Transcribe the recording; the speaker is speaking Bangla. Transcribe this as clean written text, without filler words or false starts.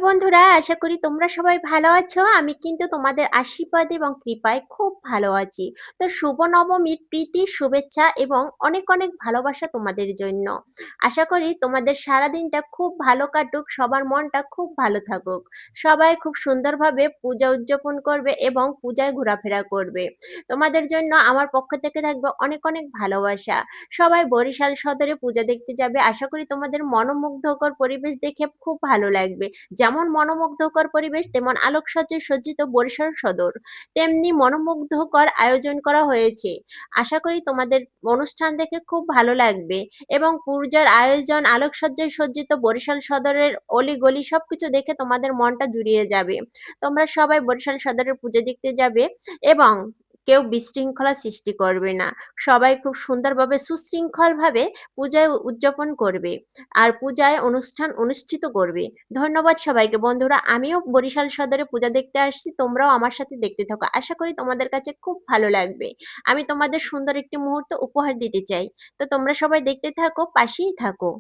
বন্ধুরা, আশা করি তোমরা সবাই ভালো আছো। আমি কিন্তু তোমাদের আশীর্বাদ এবং কৃপায় খুব ভালো আছি। তো শুভ নবমীর প্রীতি, শুভেচ্ছা এবং অনেক অনেক ভালোবাসা তোমাদের জন্য। আশা করি তোমাদের সারাদিনটা খুব ভালো কাটুক, সবার মনটা খুব ভালো থাকুক। সবাই খুব সুন্দরভাবে পূজা উদযাপন করবে এবং পূজায় ঘোরাফেরা করবে। তোমাদের জন্য আমার পক্ষ থেকে থাকবে অনেক অনেক ভালোবাসা। সবাই বরিশাল সদরে পূজা দেখতে যাবে। আশা করি তোমাদের মনোমুগ্ধকর পরিবেশ দেখে খুব ভালো লাগবে। যেমন মনোমুগ্ধকর পরিবেশ তেমন আলোকসজ্জায় সজ্জিত বরিশাল সদর, তেমনি মনোমুগ্ধকর আয়োজন করা হয়েছে। আশা করি তোমাদের অনুষ্ঠান দেখে খুব ভালো লাগবে এবং পূজার আয়োজন, আলোকসজ্জায় সজ্জিত বরিশাল সদরের অলিগলি সবকিছু দেখে তোমাদের মনটা জুড়িয়ে যাবে। তোমরা সবাই বরিশাল সদরের পূজা দেখতে যাবে এবং কেউ বিশৃঙ্খলা সৃষ্টি করবে না। সবাই খুব সুন্দরভাবে সুশৃঙ্খলভাবে পূজায় উদযাপন করবে আর পূজায় অনুষ্ঠান অনুষ্ঠিত করবে। ধন্যবাদ সবাইকে বন্ধুরা। আমিও বরিশাল সদরে পূজা দেখতে আসছি, তোমরাও আমার সাথে দেখতে থাকো। আশা করি তোমাদের কাছে খুব ভালো লাগবে। আমি তোমাদের সুন্দর একটি মুহূর্ত উপহার দিতে চাই। তো তোমরা সবাই দেখতে থাকো, পাশেই থাকো।